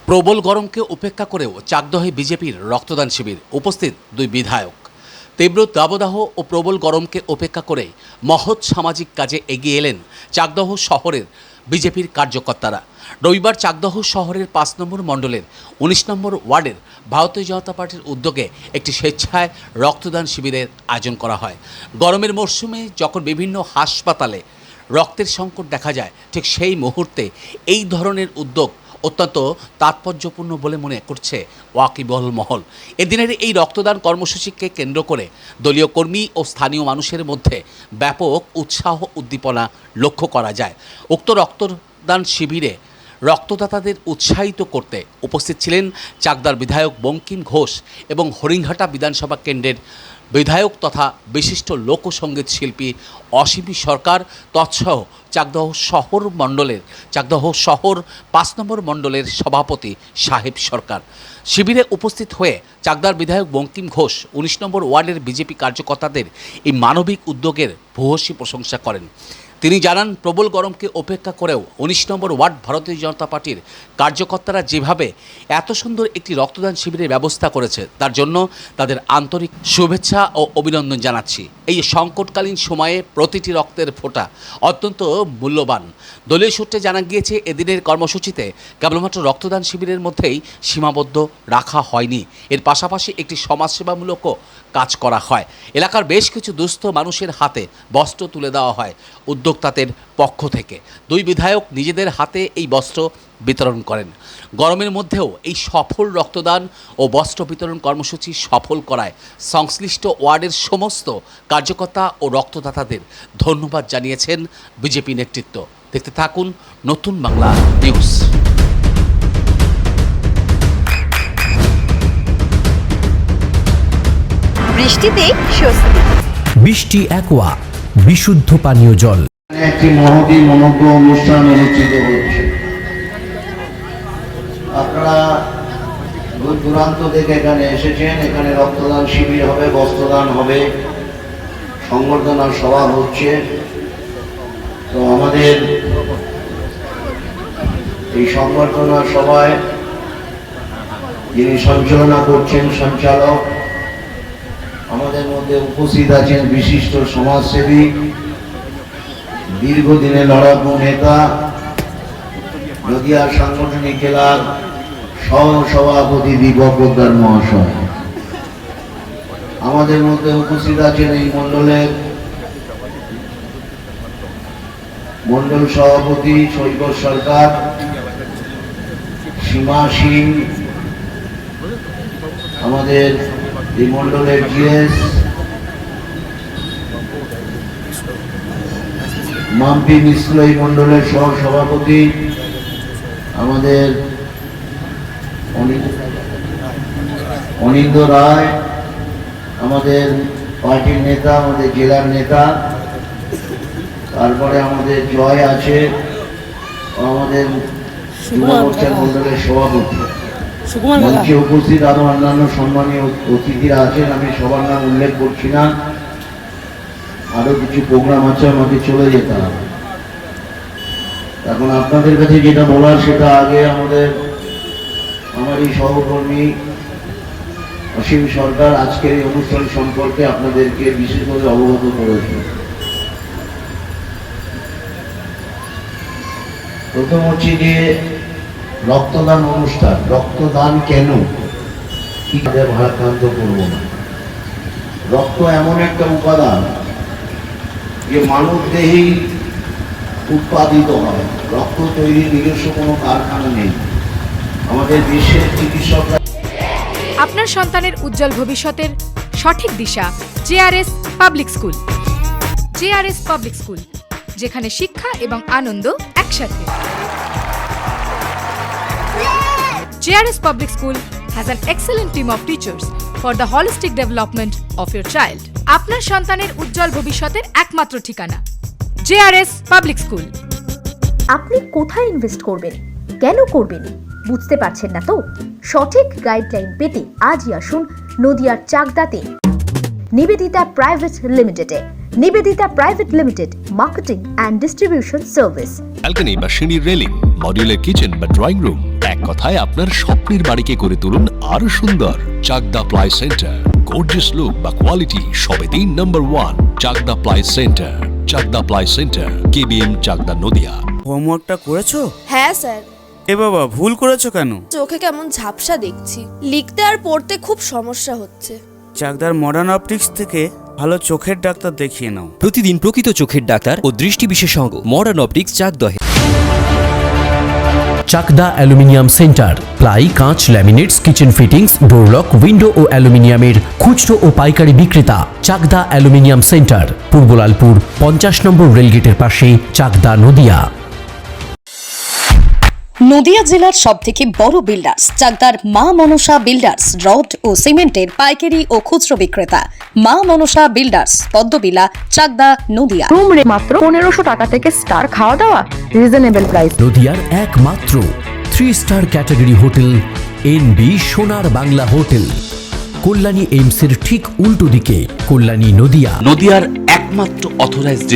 প্রবল গরমকে উপেক্ষা করেও চাকদহে বিজেপির রক্তদান শিবির, উপস্থিত দুই বিধায়ক। তীব্র দাবদাহ ও প্রবল গরমকে উপেক্ষা করে মহৎ সামাজিক কাজে এগিয়ে এলেন চাকদহ শহরের বিজেপির কার্যকর্তারা। রবিবার চাকদহ শহরের ৫ নম্বর মণ্ডলের ১৯ নম্বর ওয়ার্ডের ভারতীয় জনতা পার্টির উদ্যোগে একটি স্বেচ্ছায় রক্তদান শিবিরের আয়োজন করা হয়। গরমের মরশুমে যখন বিভিন্ন হাসপাতালে রক্তের সংকট দেখা যায়, ঠিক সেই মুহূর্তে এই ধরনের উদ্যোগ অত্যন্ত তাৎপর্যপূর্ণ বলে মনে করছে ওয়াকিবহল মহল। এদিনের এই রক্তদান কর্মসূচিকে কেন্দ্র করে দলীয় কর্মী ও স্থানীয় মানুষের মধ্যে ব্যাপক উৎসাহ উদ্দীপনা লক্ষ্য করা যায়। উক্ত রক্তদান শিবিরে রক্তদাতাদের উৎসাহিত করতে উপস্থিত ছিলেন চাকদার বিধায়ক বঙ্কিম ঘোষ এবং হরিণঘাটা বিধানসভা কেন্দ্রের বিধায়ক তথা বিশিষ্ট লোকসঙ্গীত শিল্পী অসীমী সরকার, তৎসহ চাকদহ শহর ৫ নম্বর মণ্ডলের সভাপতি সাহেব সরকার। শিবিরে উপস্থিত হয়ে চাকদার বিধায়ক বঙ্কিম ঘোষ ১৯ নম্বর ওয়ার্ডের বিজেপি কার্যকর্তাদের এই মানবিক উদ্যোগের ভূয়সী প্রশংসা করেন। তিনি জানান, প্রবল গরমকে উপেক্ষা করেও ১৯ নম্বর ওয়ার্ড ভারতীয় জনতা পার্টির কার্যকর্তারা যেভাবে এত সুন্দর একটি রক্তদান শিবিরের ব্যবস্থা করেছে, তার জন্য তাদের আন্তরিক শুভেচ্ছা ও অভিনন্দন জানাচ্ছি। এই সংকটকালীন সময়ে প্রতিটি রক্তের ফোঁটা অত্যন্ত মূল্যবান। দলীয় সূত্রে জানা গিয়েছে, এদিনের কর্মসূচিতে কেবলমাত্র রক্তদান শিবিরের মধ্যেই সীমাবদ্ধ রাখা হয়নি, এর পাশাপাশি একটি সমাজসেবামূলকও কাজ করা হয়। এলাকার বেশ কিছু দুস্থ মানুষের হাতে বস্ত্র তুলে দেওয়া হয় উদ্যোক্তাদের পক্ষ থেকে। দুই বিধায়ক নিজেদের হাতে এই বস্ত্র বিতরণ করেন। গরমের মধ্যেও এই সফল রক্তদান ও বস্ত্র বিতরণ কর্মসূচি সফল করায় সংশ্লিষ্ট ওয়ার্ডের সমস্ত কার্যকর্তা ও রক্তদাতাদের ধন্যবাদ জানিয়েছেন বিজেপি নেতৃত্ব। দেখতে থাকুন নতুন বাংলা নিউজ। বৃষ্টিতে স্বস্তি। বৃষ্টি অ্যাকোয়া, বিশুদ্ধ পানীয় জল। একটি মহতী মনোজ্ঞ অনুষ্ঠান অনুষ্ঠিত হচ্ছে। আপনারা দূর দূরান্ত থেকে এখানে এসেছেন। এখানে রক্তদান শিবির হবে, বস্ত্রদান হবে, সংবর্ধনা সভা হচ্ছে। তো আমাদের এই সংবর্ধনা সভায় যিনি সঞ্চালনা করছেন সঞ্চালক, আমাদের মধ্যে উপস্থিত আছেন বিশিষ্ট সমাজসেবী, দীর্ঘদিনের লড়াকু নেতা, নদিয়া সাংগঠনিক জেলার সহ সভাপতি দীপক পোদ্দার মহাশয়। আমাদের মধ্যে উপস্থিত আছেন এই মণ্ডলের মণ্ডল সভাপতি সৈকত সরকার, সীমা সিং, আমাদের এই মণ্ডলের জিএস, মাম্পি মিশ্র এই মণ্ডলের সহ সভাপতি, আমাদের অনিন্দ রায়, আমাদের পার্টির নেতা, আমাদের জেলার নেতা, তারপরে আমাদের জয় আছে, আমাদের যুব মোর্চা মণ্ডলের সভাপতি। মঞ্চে উপস্থিত আরো অন্যান্য সম্মানীয় অতিথিরা আছেন, আমি সবার নাম উল্লেখ করছি না। আরো কিছু প্রোগ্রাম আছে, আমাকে চলে যেতে হবে। এখন আপনাদের কাছে যেটা বলার, সেটা আগে আমার এই সহকর্মী অসীম সরকার আজকের এই অনুষ্ঠান সম্পর্কে আপনাদেরকে বিশেষভাবে অবগত করেছে। প্রথম হচ্ছে যে রক্তদান অনুষ্ঠান। রক্তদান কেন, কি ভারাক্রান্ত করবো না। রক্ত এমন একটা উপাদান যে মানব দেহেই উৎপাদিত হয়। রক্ত তৈরির নিজস্ব কোনো কারখানা নেই। আমাদের দেশের চিকিৎসকরা আপনার সন্তানের উজ্জ্বল ভবিষ্যতের সঠিক দিশা JRS public school. JRS public school, যেখানে শিক্ষা এবং আনন্দ একসাথে। JRS Public School has an excellent team of teachers for the holistic development of your child. আপনার সন্তানের উজ্জ্বল ভবিষ্যতের একমাত্র ঠিকানা JRS Public School। আপনি কোথায় ইনভেস্ট করবেন, কেন করবেন, বুঝতে পারছেন না তো? সঠিক গাইডলাইন পেতে আজই আসুন নদিয়ার চাকদাতে নিবেদিতা প্রাইভেট লিমিটেডে। Nivedita private limited, marketing and distribution service. Balcony বা সিঁড়ির রেলিং, মডিউলার কিচেন বা ড্রয়িং রুম, এক কথায় আপনার স্বপ্নের বাড়িকে করে তুলুন আরো সুন্দর। Chakdah ply centre, gorgeous look বা কোয়ালিটি সবে 3 নম্বর 1 Chakdah ply centre. Chakdah ply centre, KBM, Chakdah, Nadia. হোমওয়ার্কটা করেছো? হ্যাঁ স্যার। এ বাবা, ভুল করেছো কেন? চোখে কেমন ঝাপসা দেখছি, লিখতে আর পড়তে খুব সমস্যা হচ্ছে। চাকদার মডার্ন অপটিক্স থেকে ভালো চোখের ডাক্তার দেখিয়ে নাও। প্রতিদিন প্রকৃত চোখের ডাক্তার ও দৃষ্টি বিশেষজ্ঞ মডার্ন অপটিক্স চাকদহে। চাকদা অ্যালুমিনিয়াম সেন্টার, প্লাই, কাঁচ, laminates, kitchen fittings, door lock, window ও অ্যালুমিনিয়ামের খুচরো ও পাইকারি বিক্রেতা। চাকদা অ্যালুমিনিয়াম সেন্টার, পূর্বলালপুর 50 নম্বর রেলগেটের পাশে, চাকদা, নদিয়া। নদিয়া জেলার সবথেকে বড় বিল্ডার্স চাকদার মা মনসা বিল্ডার্স, রড ও সিমেন্টের পাইকারি ও খুচরো বিক্রেতা। মা মনসা বিল্ডার্স, পদ্মবিলা, চাকদা, নদিয়া। রুম রে মাত্র 1500 টাকা থেকে স্টার, খাওয়া দাওয়া রিজনেবল প্রাইস। নদিয়ার একমাত্র 3 স্টার ক্যাটাগরি হোটেল এনবি সোনার বাংলা হোটেল, কল্যাণী এইমসের ঠিক উল্টো দিকে, কল্যাণী, নদিয়া। নদিয়ার একমাত্র অথরাইজড